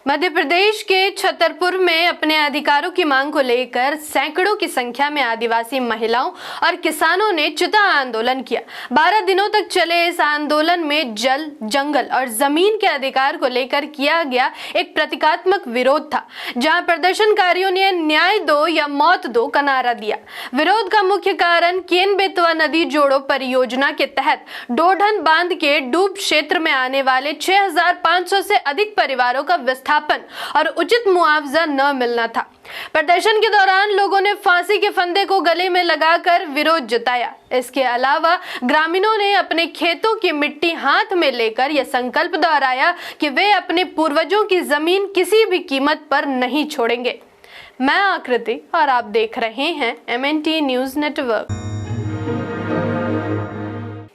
मध्य प्रदेश के छतरपुर में अपने अधिकारों की मांग को लेकर सैकड़ों की संख्या में आदिवासी महिलाओं और किसानों ने चिता आंदोलन किया। 12 दिनों तक चले इस आंदोलन में जल, जंगल और जमीन के अधिकार को लेकर किया गया एक प्रतीकात्मक विरोध था, जहां प्रदर्शनकारियों ने न्याय दो या मौत दो का नारा दिया। विरोध का मुख्य कारण केन-बेतवा नदी जोड़ो परियोजना के तहत डोढन बांध के डूब क्षेत्र में आने वाले 6500 से अधिक परिवारों का विस्थापन और उचित मुआवजा न मिलना था। प्रदर्शन के दौरान लोगों ने फांसी के फंदे को गले में लगाकर विरोध जताया। इसके अलावा ग्रामीणों ने अपने खेतों की मिट्टी हाथ में लेकर यह संकल्प दोहराया कि वे अपने पूर्वजों की जमीन किसी भी कीमत पर नहीं छोड़ेंगे। मैं आकृति और आप देख रहे हैं MNT news network.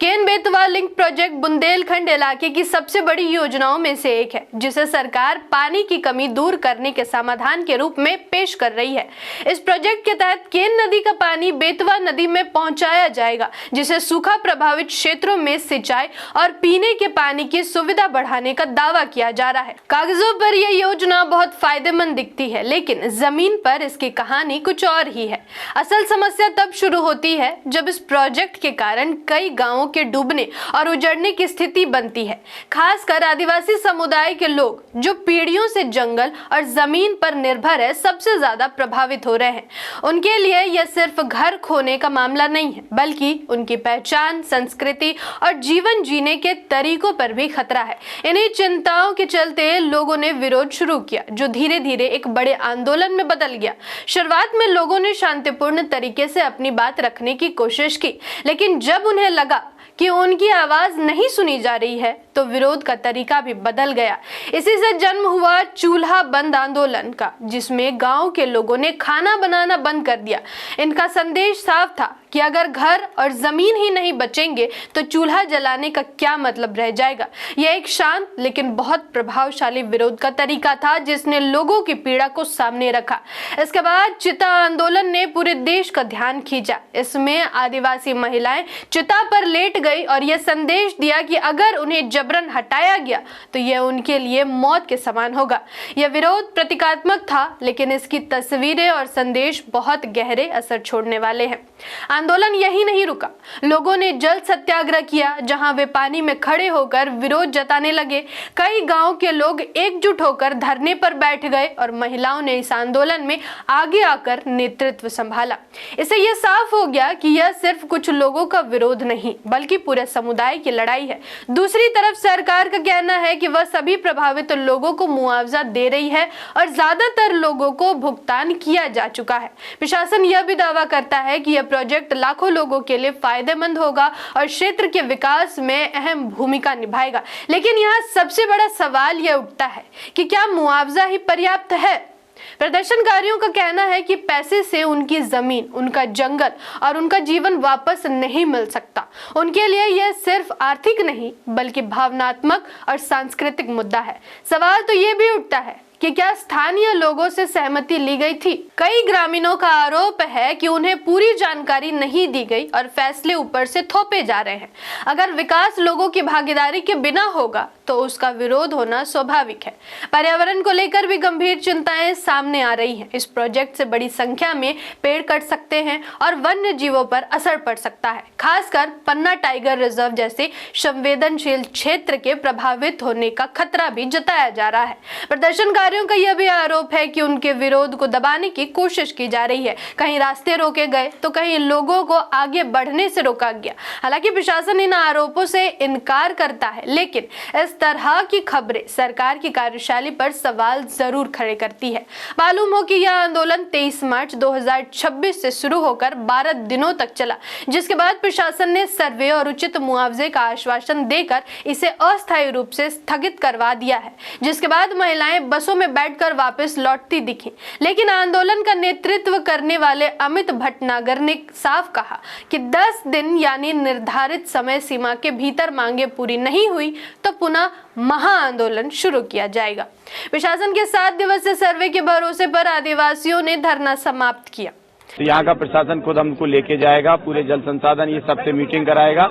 Ken-Betwa link project Bundelkhand इलाके की सबसे बड़ी योजनाओं में से एक है, जिसे सरकार पानी की कमी दूर करने के समाधान के रूप में पेश कर रही है। इस प्रोजेक्ट के तहत केन नदी का पानी बेतवा नदी में पहुंचाया जाएगा, जिसे सूखा प्रभावित क्षेत्रों में सिंचाई और पीने के पानी की सुविधा बढ़ाने का दावा किया जा रहा है। कागजों पर यह योजना बहुत फायदेमंद दिखती है, लेकिन जमीन पर इसकी कहानी कुछ और ही है। असल समस्या तब शुरू होती है जब इस प्रोजेक्ट के कारण कई गाँवों के डूबने और उजड़ने की स्थिति बनती है। खासकर आदिवासी समुदाय के लोग, जो पीढ़ियों से जंगल और जमीन पर निर्भर है, सबसे ज्यादा प्रभावित हो रहे हैं। उनके लिए यह सिर्फ घर खोने का मामला नहीं है, बल्कि उनकी पहचान, संस्कृति और जीवन जीने के तरीकों पर भी खतरा है। इन्हीं चिंताओं के चलते लोगों ने विरोध शुरू किया, जो धीरे धीरे एक बड़े आंदोलन में बदल गया। शुरुआत में लोगों ने शांतिपूर्ण तरीके से अपनी बात रखने की कोशिश की, लेकिन जब उन्हें लगा कि उनकी आवाज नहीं सुनी जा रही है, तो विरोध का तरीका भी बदल गया। इसी से जन्म हुआ चूल्हा बंद आंदोलन का, जिसमें गांव के लोगों ने खाना बनाना बंद कर दिया। इनका संदेश साफ था कि अगर घर और जमीन ही नहीं बचेंगे तो चूल्हा जलाने का क्या मतलब रह जाएगा। यह एक शांत लेकिन बहुत प्रभावशाली विरोध का तरीका था, जिसने लोगों की पीड़ा को सामने रखा। इसके बाद चिता आंदोलन ने पूरे देश का ध्यान खींचा। इसमें आदिवासी महिलाएं चिता पर लेट गई और यह संदेश दिया कि अगर उन्हें जबरन हटाया गया तो यह उनके लिए मौत के समान होगा। यह विरोध प्रतीकात्मक था, लेकिन इसकी तस्वीरें और संदेश बहुत गहरे असर छोड़ने वाले हैं। आंदोलन यही नहीं रुका। लोगों ने जल सत्याग्रह किया, जहां वे पानी में खड़े होकर विरोध जताने लगे। कई गांव के लोग एकजुट होकर धरने पर बैठ गए और महिलाओं ने इस आंदोलन में आगे आकर नेतृत्व संभाला। इससे यह साफ हो गया कि यह सिर्फ कुछ लोगों का विरोध नहीं, बल्कि पूरे समुदाय की लड़ाई है। दूसरी तरफ सरकार का कहना है कि वह सभी प्रभावित लोगों को मुआवजा दे रही है और ज्यादातर लोगों को भुगतान किया जा चुका है। प्रशासन यह भी दावा करता है कि यह प्रोजेक्ट लाखों लोगों के लिए फायदेमंद होगा और क्षेत्र के विकास में अहम भूमिका निभाएगा। लेकिन यहाँ सबसे बड़ा सवाल यह उठता है कि क्या मुआवजा ही पर्याप्त है? प्रदर्शनकारियों का कहना है कि पैसे से उनकी जमीन, उनका जंगल और उनका जीवन वापस नहीं मिल सकता। उनके लिए यह सिर्फ आर्थिक नहीं, बल्कि भावनात्मक और सांस्कृतिक मुद्दा है। सवाल तो यह भी उठता है कि क्या स्थानीय लोगों से सहमति ली गई थी? कई ग्रामीणों का आरोप है कि उन्हें पूरी जानकारी नहीं दी गई और फैसले ऊपर से थोपे जा रहे हैं। अगर विकास लोगों की भागीदारी के बिना होगा तो उसका विरोध होना स्वाभाविक है। पर्यावरण को लेकर भी गंभीर चिंताएं सामने आ रही हैं। इस प्रोजेक्ट से बड़ी संख्या में पेड़ कट सकते हैं और वन्य जीवों पर असर पड़ सकता है। खासकर पन्ना टाइगर रिजर्व जैसे संवेदनशील क्षेत्र के प्रभावित होने का खतरा भी जताया जा रहा है। प्रदर्शनकारियों का यह भी आरोप है कि उनके विरोध को दबाने की कोशिश की जा रही है। कहीं रास्ते रोके गए तो कहीं लोगों को आगे बढ़ने से रोका गया। हालांकि प्रशासन इन आरोपों से इनकार करता है, लेकिन इस तरह की खबरें सरकार की कार्यशैली पर सवाल जरूर खड़े करती है। मालूम हो कि यह आंदोलन 23 मार्च 2026 से शुरू होकर 12 दिनों तक चला, जिसके बाद प्रशासन ने सर्वे और उचित मुआवजे का आश्वासन देकर इसे अस्थायी रूप से स्थगित करवा दिया है, जिसके बाद महिलाएं बसों में बैठकर वापस लौटती दिखी। लेकिन आंदोलन का नेतृत्व करने वाले अमित भटनागर ने साफ कहा कि 10 दिन यानी निर्धारित समय सीमा के भीतर मांगे पूरी नहीं हुई तो पुनः महा आंदोलन शुरू किया जाएगा। प्रशासन के 7 दिवसीय सर्वे के भरोसे पर आदिवासियों ने धरना समाप्त किया। तो यहाँ का प्रशासन खुद हमको लेके जाएगा, पूरे जल संसाधन ये सबसे मीटिंग कराएगा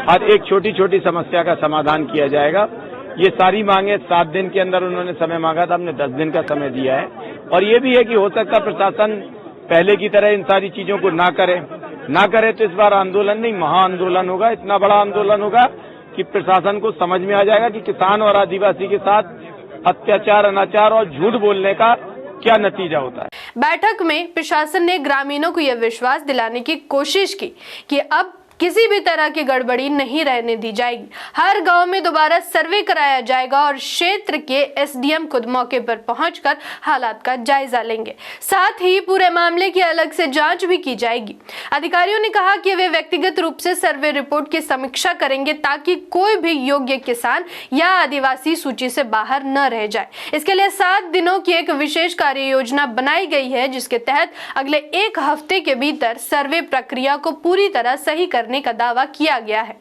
और एक छोटी छोटी समस्या का समाधान किया जाएगा। ये सारी मांगे 7 दिन के अंदर उन्होंने समय मांगा था, हमने 10 दिन का समय दिया है। और ये भी है कि हो सकता है प्रशासन पहले की तरह इन सारी चीजों को ना करे तो इस बार आंदोलन नहीं, महाआंदोलन होगा। इतना बड़ा आंदोलन होगा कि प्रशासन को समझ में आ जाएगा कि किसान और आदिवासी के साथ अत्याचार, अनाचार और झूठ बोलने का क्या नतीजा होता है। बैठक में प्रशासन ने ग्रामीणों को यह विश्वास दिलाने की कोशिश की कि अब किसी भी तरह की गड़बड़ी नहीं रहने दी जाएगी। हर गांव में दोबारा सर्वे कराया जाएगा और क्षेत्र के एसडीएम खुद मौके पर पहुंचकर हालात का जायजा लेंगे। साथ ही पूरे मामले की अलग से जांच भी की जाएगी। अधिकारियों ने कहा कि वे व्यक्तिगत रूप से सर्वे रिपोर्ट की समीक्षा करेंगे ताकि कोई भी योग्य किसान या आदिवासी सूची से बाहर न रह जाए। इसके लिए 7 दिनों की एक विशेष कार्य योजना बनाई गई है, जिसके तहत अगले 1 हफ्ते के भीतर सर्वे प्रक्रिया को पूरी तरह सही करने का दावा किया गया है।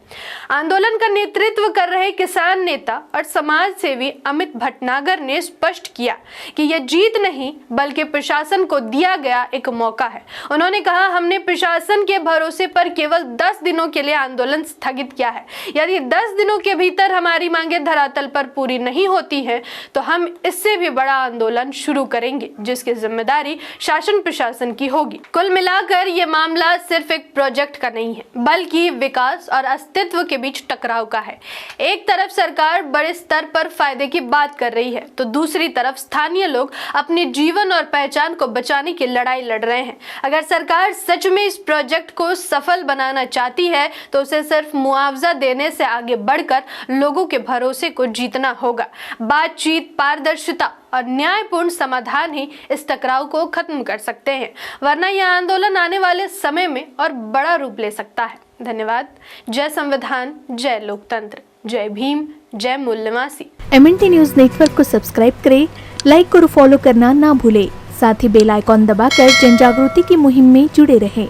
आंदोलन का नेतृत्व कर रहे किसान नेता और समाज सेवी अमित भटनागर ने स्पष्ट किया कि यह जीत नहीं बल्कि प्रशासन को दिया गया एक मौका है। उन्होंने कहा, हमने प्रशासन के भरोसे पर केवल 10 दिनों के लिए आंदोलन स्थगित किया है। यदि 10 दिनों के भीतर हमारी मांगे धरातल पर पूरी नहीं होती है तो हम इससे भी बड़ा आंदोलन शुरू करेंगे, जिसकी जिम्मेदारी शासन प्रशासन की होगी। कुल मिलाकर यह मामला सिर्फ एक प्रोजेक्ट का नहीं है बल्कि विकास और अस्तित्व के बीच टकराव का है। एक तरफ सरकार बड़े स्तर पर फायदे की बात कर रही है तो दूसरी तरफ स्थानीय लोग अपने जीवन और पहचान को बचाने की लड़ाई लड़ रहे हैं। अगर सरकार सच में इस प्रोजेक्ट को सफल बनाना चाहती है तो उसे सिर्फ मुआवजा देने से आगे बढ़कर लोगों के भरोसे को जीतना होगा। बातचीत, पारदर्शिता और न्यायपूर्ण समाधान ही इस टकराव को खत्म कर सकते हैं, वरना यह आंदोलन आने वाले समय में और बड़ा रूप ले सकता है। धन्यवाद। जय संविधान, जय लोकतंत्र, जय भीम, जय मूल्यवासी। MNT न्यूज नेटवर्क को सब्सक्राइब करें, लाइक और फॉलो करना ना भूलें। साथ ही बेल आइकॉन दबाकर जन जागृति की मुहिम में जुड़े रहें।